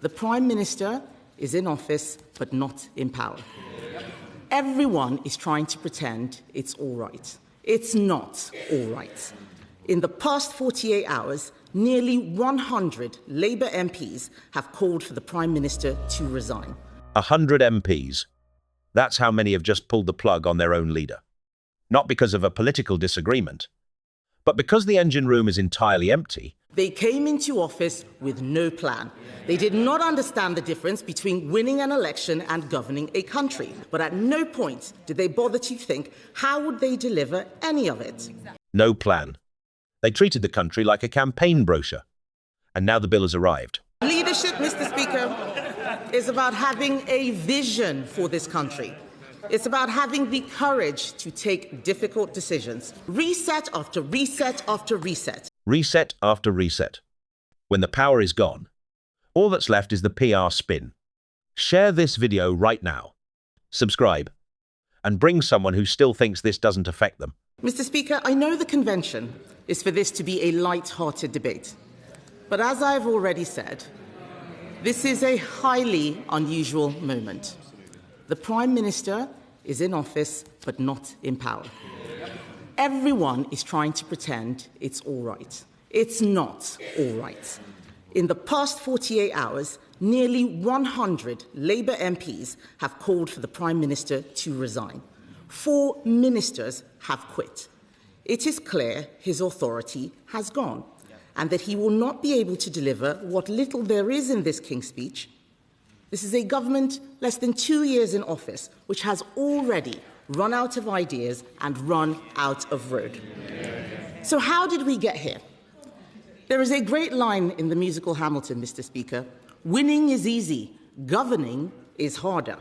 The Prime Minister is in office but not in power. Everyone is trying to pretend it's all right. It's not all right. In the past 48 hours, nearly 100 Labour MPs have called for the Prime Minister to resign. 100 MPs. That's how many have just pulled the plug on their own leader. Not because of a political disagreement, but because the engine room is entirely empty. They came into office with no plan. They did not understand the difference between winning an election and governing a country. But at no point did they bother to think, how would they deliver any of it? No plan. They treated the country like a campaign brochure. And now the bill has arrived. Leadership, Mr. Speaker, is about having a vision for this country. It's about having the courage to take difficult decisions. Reset after reset after reset. Reset after reset. When the power is gone, all that's left is the PR spin. Share this video right now. Subscribe. And bring someone who still thinks this doesn't affect them. Mr. Speaker, I know the convention is for this to be a light-hearted debate. But as I've already said, this is a highly unusual moment. The Prime Minister is in office but not in power. Everyone is trying to pretend it's all right. It's not all right. In the past 48 hours, nearly 100 Labour MPs have called for the Prime Minister to resign. 4 ministers have quit. It is clear his authority has gone and that he will not be able to deliver what little there is in this King's Speech. This is a government less than 2 years in office, which has already run out of ideas and run out of road. So how did we get here? There is a great line in the musical Hamilton, Mr. Speaker. Winning is easy, governing is harder.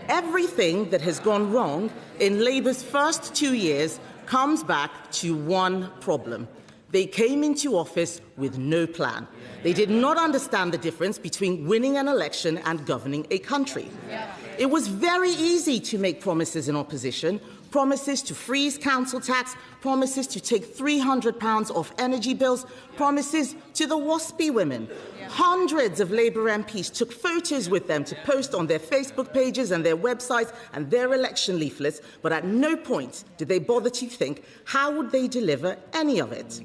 Everything that has gone wrong in Labour's first 2 years comes back to one problem. They came into office with no plan. They did not understand the difference between winning an election and governing a country. It was very easy to make promises in opposition, promises to freeze council tax, promises to take £300 off energy bills, promises to the WASPy women. Hundreds of Labour MPs took photos with them to post on their Facebook pages and their websites and their election leaflets, but at no point did they bother to think, how would they deliver any of it?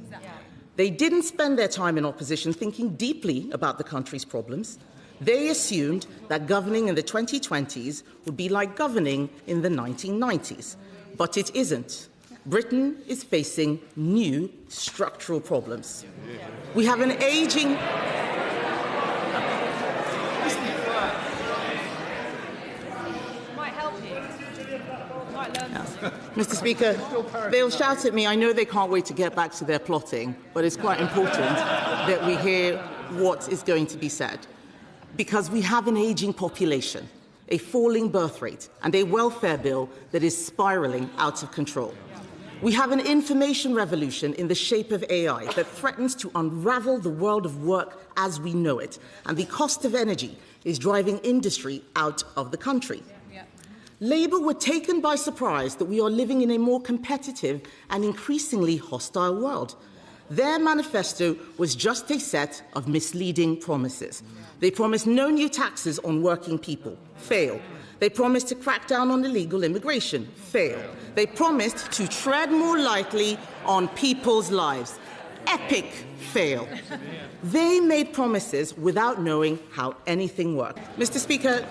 They didn't spend their time in opposition thinking deeply about the country's problems. They assumed that governing in the 2020s would be like governing in the 1990s. But it isn't. Britain is facing new structural problems. We have an ageing... Mr. Speaker, they'll shout at me. I know they can't wait to get back to their plotting, but it's quite important that we hear what is going to be said. Because we have an ageing population, a falling birth rate, and a welfare bill that is spiralling out of control. We have an information revolution in the shape of AI that threatens to unravel the world of work as we know it, and the cost of energy is driving industry out of the country. Labour were taken by surprise that we are living in a more competitive and increasingly hostile world. Their manifesto was just a set of misleading promises. They promised no new taxes on working people. Fail. They promised to crack down on illegal immigration. Fail. They promised to tread more lightly on people's lives. Epic fail. They made promises without knowing how anything worked. Mr. Speaker,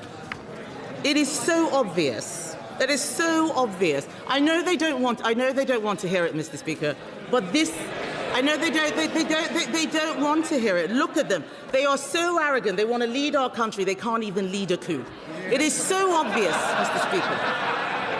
it is so obvious. It is so obvious. I know they don't want to hear it, Mr. Speaker, but this... I know they don't want to hear it. Look at them. They are so arrogant. They want to lead our country. They can't even lead a coup. It is so obvious, Mr. Speaker,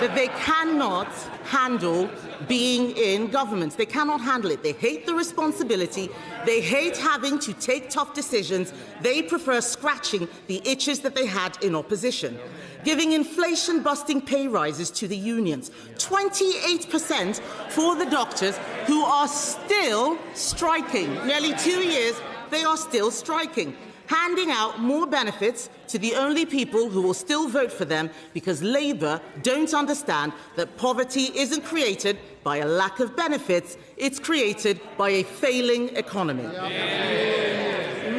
that they cannot handle being in government. They cannot handle it. They hate the responsibility. They hate having to take tough decisions. They prefer scratching the itches that they had in opposition. Giving inflation-busting pay rises to the unions, 28% for the doctors who are still striking. Nearly 2 years, they are still striking. Handing out more benefits to the only people who will still vote for them because Labour don't understand that poverty isn't created by a lack of benefits, it's created by a failing economy.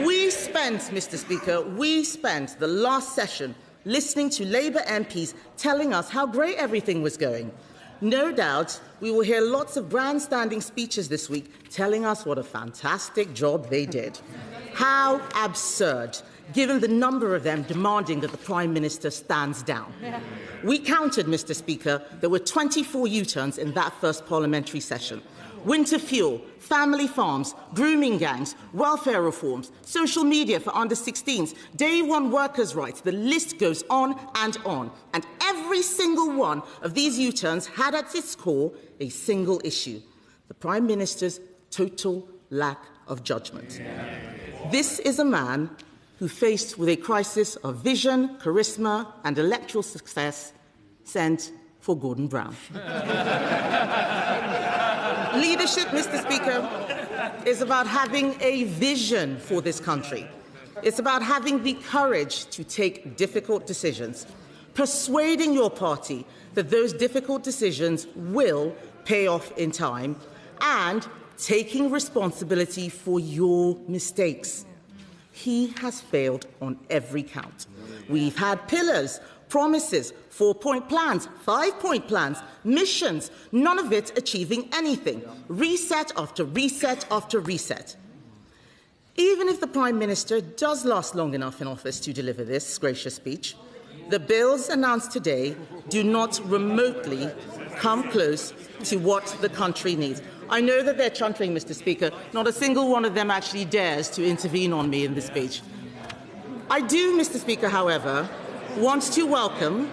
We spent Mr. Speaker, we spent the last session listening to Labour MPs telling us how great everything was going. No doubt we will hear lots of grandstanding speeches this week telling us what a fantastic job they did. How absurd, given the number of them demanding that the Prime Minister stands down. We counted, Mr. Speaker, there were 24 U-turns in that first parliamentary session. Winter fuel, family farms, grooming gangs, welfare reforms, social media for under-16s, day one workers' rights, the list goes on. And every single one of these U-turns had at its core a single issue: the Prime Minister's total lack of judgment. This is a man who, faced with a crisis of vision, charisma and electoral success, sent for Gordon Brown. Leadership, Mr. Speaker, is about having a vision for this country. It's about having the courage to take difficult decisions, persuading your party that those difficult decisions will pay off in time, and taking responsibility for your mistakes. He has failed on every count. We've had pillars, promises, 4-point plans, 5-point plans, missions, none of it achieving anything. Reset after reset after reset. Even if the Prime Minister does last long enough in office to deliver this gracious speech, the bills announced today do not remotely come close to what the country needs. I know that they're chuntering, Mr. Speaker. Not a single one of them actually dares to intervene on me in this speech. I do, Mr. Speaker, however, want to welcome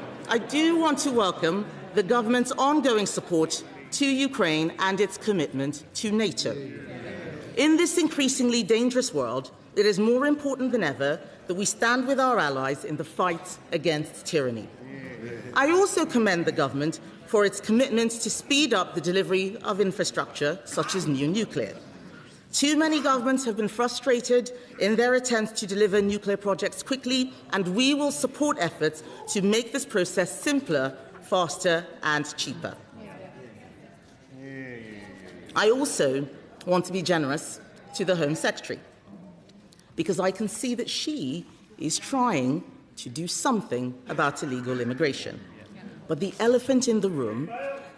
the government's ongoing support to Ukraine and its commitment to NATO. In this increasingly dangerous world, it is more important than ever that we stand with our allies in the fight against tyranny. I also commend the government for its commitment to speed up the delivery of infrastructure, such as new nuclear. Too many governments have been frustrated in their attempts to deliver nuclear projects quickly, and we will support efforts to make this process simpler, faster and cheaper. I also want to be generous to the Home Secretary, because I can see that she is trying to do something about illegal immigration. But the elephant in the room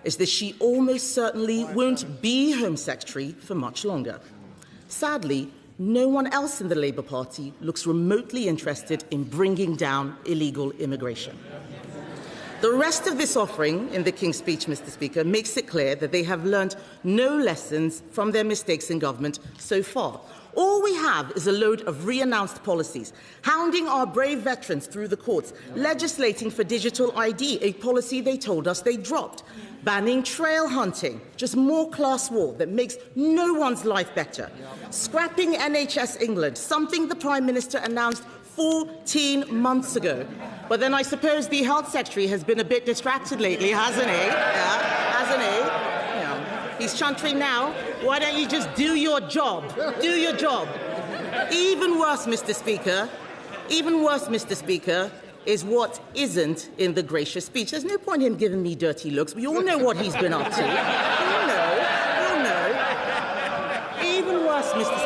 is that she almost certainly won't be Home Secretary for much longer. Sadly, no one else in the Labour Party looks remotely interested in bringing down illegal immigration. The rest of this offering in the King's Speech, Mr. Speaker, makes it clear that they have learned no lessons from their mistakes in government so far. All we have is a load of re-announced policies, hounding our brave veterans through the courts, legislating for digital ID, a policy they told us they dropped, banning trail hunting, just more class war that makes no one's life better, scrapping NHS England, something the Prime Minister announced 14 months ago. But then I suppose the Health Secretary has been a bit distracted lately, hasn't he? Yeah, hasn't he? He's chuntering now. Why don't you just do your job? Do your job. Even worse, Mr. Speaker, is what isn't in the gracious speech. There's no point in him giving me dirty looks. We all know what he's been up to. You'll know. Even worse, Mr.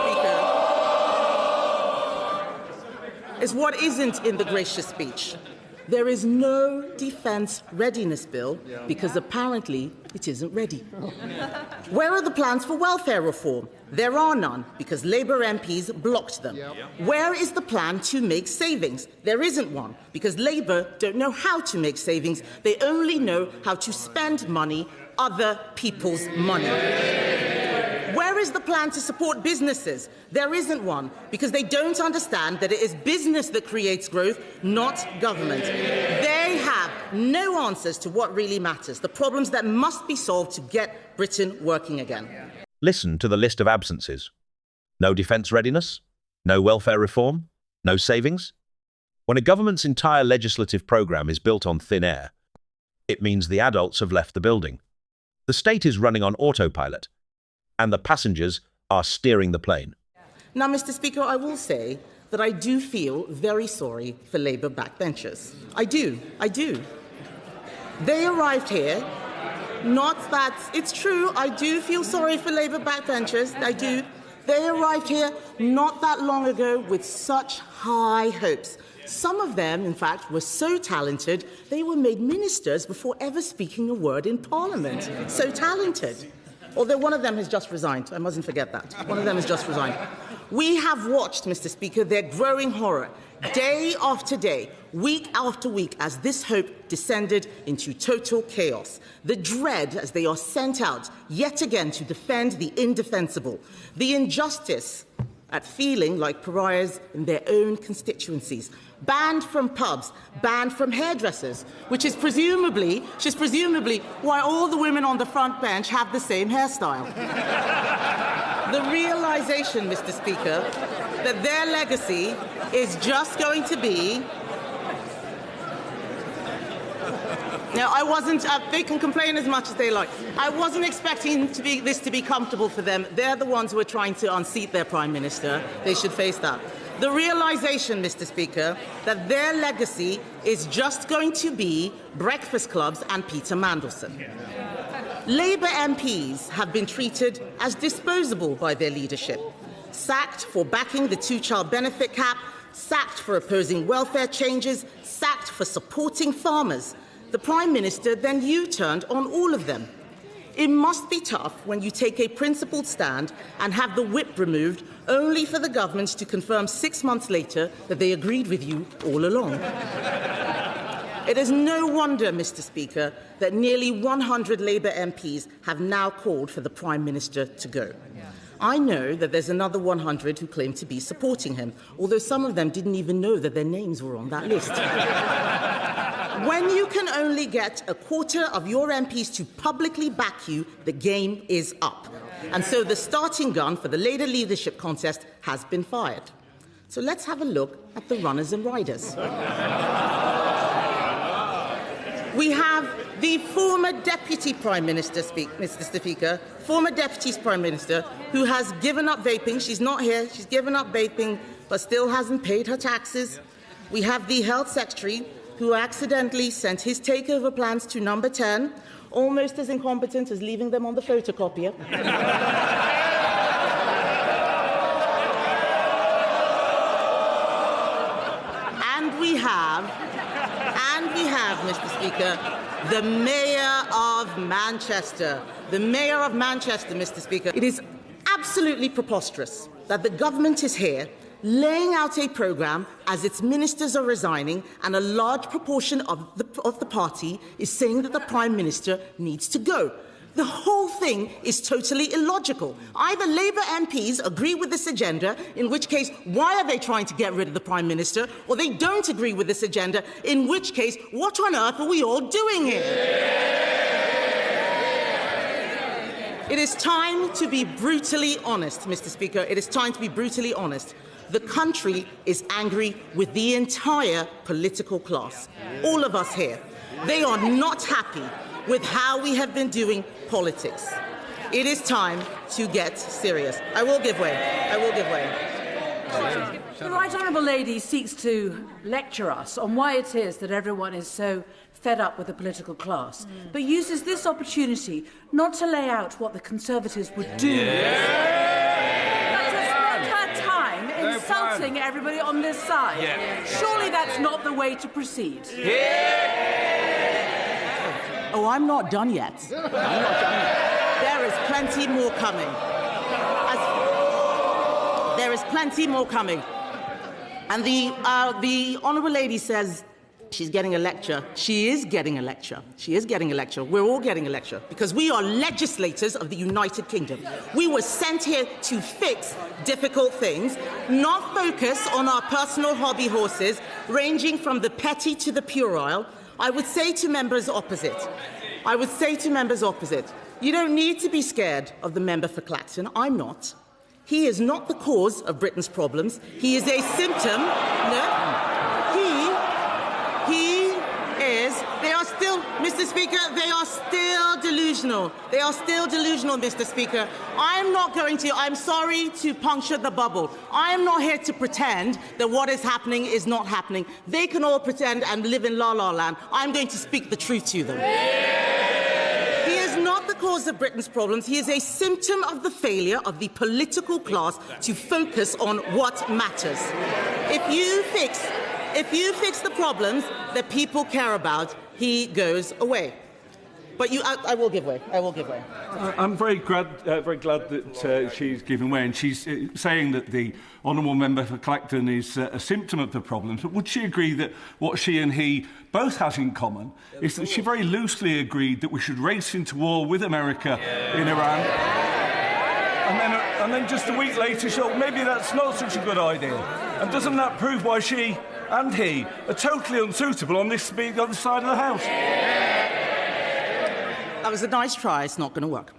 Speaker, is what isn't in the gracious speech. There is no defence readiness bill because apparently it isn't ready. Where are the plans for welfare reform? There are none because Labour MPs blocked them. Where is the plan to make savings? There isn't one because Labour don't know how to make savings. They only know how to spend money, other people's money. Where is the plan to support businesses? There isn't one, because they don't understand that it is business that creates growth, not government. They have no answers to what really matters, the problems that must be solved to get Britain working again. Listen to the list of absences. No defence readiness, no welfare reform, no savings. When a government's entire legislative programme is built on thin air, it means the adults have left the building. The state is running on autopilot, and the passengers are steering the plane. Now, Mr. Speaker, I will say that I do feel very sorry for Labour backbenchers. I do. They arrived here, not that... It's true, I do feel sorry for Labour backbenchers, I do. They arrived here not that long ago with such high hopes. Some of them, in fact, were so talented, they were made ministers before ever speaking a word in Parliament. So talented. Although one of them has just resigned. I mustn't forget that. One of them has just resigned. We have watched, Mr. Speaker, their growing horror, day after day, week after week, as this hope descended into total chaos. The dread as they are sent out yet again to defend the indefensible. The injustice at feeling like pariahs in their own constituencies. Banned from pubs, banned from hairdressers, which is presumably why all the women on the front bench have the same hairstyle. The realization, Mr. Speaker, that their legacy is just going to be... Now, I wasn't... they can complain as much as they like. I wasn't expecting this to be comfortable for them. They're the ones who are trying to unseat their Prime Minister. They should face that. The realization, Mr. Speaker, that their legacy is just going to be breakfast clubs and Peter Mandelson. Labour MPs have been treated as disposable by their leadership, sacked for backing the two-child benefit cap, sacked for opposing welfare changes, sacked for supporting farmers. The Prime Minister then U-turned on all of them. It must be tough when you take a principled stand and have the whip removed only for the government to confirm 6 months later that they agreed with you all along. It is no wonder, Mr. Speaker, that nearly 100 Labour MPs have now called for the Prime Minister to go. I know that there's another 100 who claim to be supporting him, although some of them didn't even know that their names were on that list. When you can only get a quarter of your MPs to publicly back you, the game is up. And so the starting gun for the Labour leadership contest has been fired. So let's have a look at the runners and riders. We have the former Deputy Prime Minister, Mr. Speaker, former Deputy Prime Minister, who has given up vaping. She's not here. She's given up vaping, but still hasn't paid her taxes. We have the Health Secretary, who accidentally sent his takeover plans to number 10, almost as incompetent as leaving them on the photocopier. And we have, Mr. Speaker, the Mayor of Manchester. The Mayor of Manchester, Mr. Speaker. It is absolutely preposterous that the government is here laying out a programme as its ministers are resigning and a large proportion of the party is saying that the Prime Minister needs to go. The whole thing is totally illogical. Either Labour MPs agree with this agenda, in which case, why are they trying to get rid of the Prime Minister, or they don't agree with this agenda, in which case, what on earth are we all doing here? It is time to be brutally honest, Mr. Speaker. It is time to be brutally honest. The country is angry with the entire political class. All of us here. They are not happy with how we have been doing politics. It is time to get serious. I will give way. I will give way. The Right Honourable Lady seeks to lecture us on why it is that everyone is so fed up with the political class, but uses this opportunity not to lay out what the Conservatives would do, but to spend her time insulting everybody on this side. Surely that's not the way to proceed. Oh, I'm not done yet. I'm not done yet. There is plenty more coming. There is plenty more coming. And the Honourable Lady says she's getting a lecture. She is getting a lecture. She is getting a lecture. We're all getting a lecture because we are legislators of the United Kingdom. We were sent here to fix difficult things, not focus on our personal hobby horses, ranging from the petty to the puerile. I would say to members opposite, you don't need to be scared of the member for Clacton. I'm not. He is not the cause of Britain's problems. He is a symptom. No. He is. They are still, Mr. Speaker, they are still delusional. They are still delusional, Mr. Speaker. I'm sorry to puncture the bubble. I am not here to pretend that what is happening is not happening. They can all pretend and live in la-la land. I'm going to speak the truth to them. He is not the cause of Britain's problems. He is a symptom of the failure of the political class to focus on what matters. If you fix the problems that people care about, he goes away. But I will give way. I will give way. I'm very glad that she's given way, and she's saying that the honourable member for Clacton is a symptom of the problems. But would she agree that what she and he both have in common is that she very loosely agreed that we should race into war with America in Iran? And then just a week later, she thought maybe that's not such a good idea. And doesn't that prove why she and he are totally unsuitable on this being the other side of the House? That was a nice try. It's not going to work.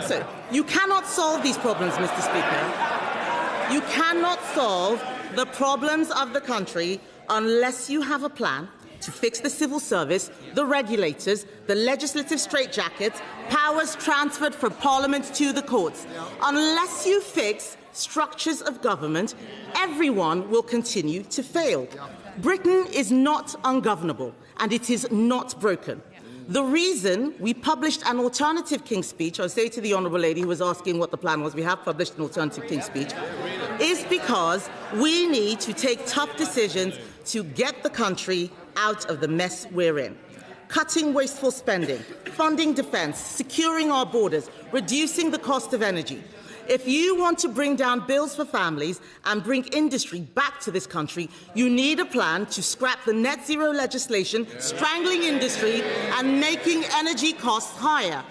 So, you cannot solve these problems, Mr. Speaker. You cannot solve the problems of the country unless you have a plan to fix the civil service, the regulators, the legislative straitjackets, powers transferred from Parliament to the courts. Unless you fix structures of government, everyone will continue to fail. Britain is not ungovernable, and it is not broken. The reason we published an alternative King's Speech, I'll say to the Honourable Lady who was asking what the plan was, we have published an alternative King's Speech, is because we need to take tough decisions to get the country out of the mess we're in. Cutting wasteful spending, funding defence, securing our borders, reducing the cost of energy. If you want to bring down bills for families and bring industry back to this country, you need a plan to scrap the net zero legislation, strangling industry and making energy costs higher.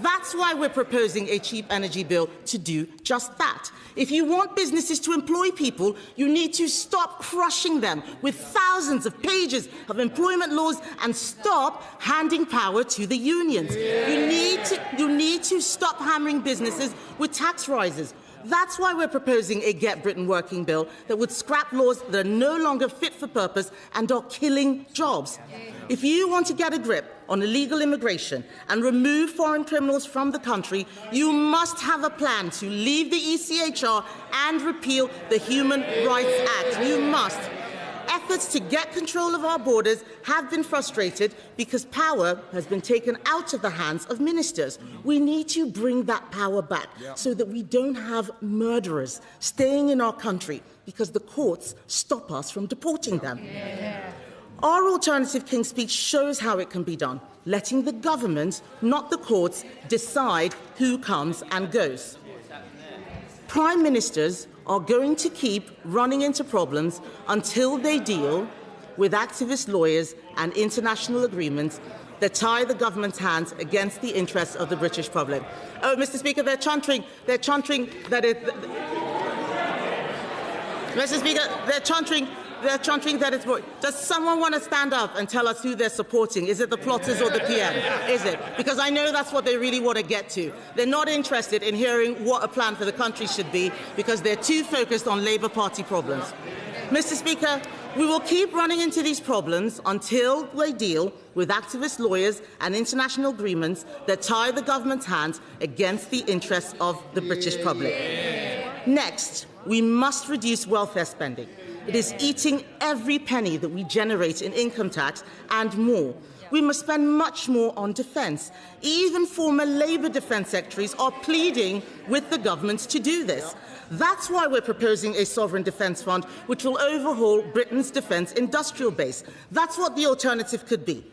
That's why we're proposing a cheap energy bill to do just that. If you want businesses to employ people, you need to stop crushing them with thousands of pages of employment laws and stop handing power to the unions. You need to stop hammering businesses with tax rises. That's why we're proposing a Get Britain Working bill that would scrap laws that are no longer fit for purpose and are killing jobs. If you want to get a grip on illegal immigration and remove foreign criminals from the country, you must have a plan to leave the ECHR and repeal the Human Rights Act. You must. Efforts to get control of our borders have been frustrated because power has been taken out of the hands of ministers. We need to bring that power back so that we don't have murderers staying in our country because the courts stop us from deporting them. Our alternative King's Speech shows how it can be done, letting the government, not the courts, decide who comes and goes. Prime ministers are going to keep running into problems until they deal with activist lawyers and international agreements that tie the government's hands against the interests of the British public. Oh, Mr. Speaker, they're chanting that it... Mr. Speaker, they're chanting that it's... Does someone want to stand up and tell us who they're supporting? Is it the plotters or the PM? Is it? Because I know that's what they really want to get to. They're not interested in hearing what a plan for the country should be because they're too focused on Labour Party problems. Mr. Speaker, we will keep running into these problems until they deal with activist lawyers and international agreements that tie the government's hands against the interests of the British public. Next, we must reduce welfare spending. It is eating every penny that we generate in income tax and more. We must spend much more on defence. Even former Labour defence secretaries are pleading with the government to do this. That's why we're proposing a sovereign defence fund which will overhaul Britain's defence industrial base. That's what the alternative could be.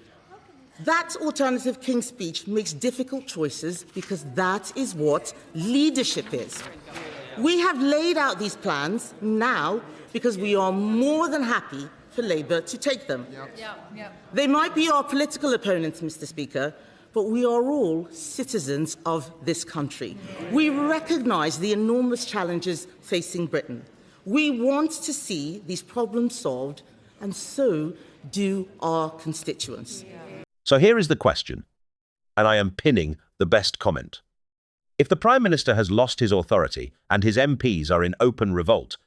That alternative King's Speech makes difficult choices because that is what leadership is. We have laid out these plans now because we are more than happy for Labour to take them. They might be our political opponents, Mr. Speaker, but we are all citizens of this country. We recognise the enormous challenges facing Britain. We want to see these problems solved, and so do our constituents. So here is the question, and I am pinning the best comment. If the Prime Minister has lost his authority and his MPs are in open revolt,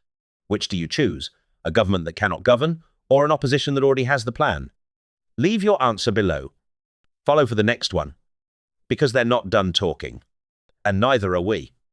which do you choose? A government that cannot govern, or an opposition that already has the plan? Leave your answer below. Follow for the next one, because they're not done talking, and neither are we.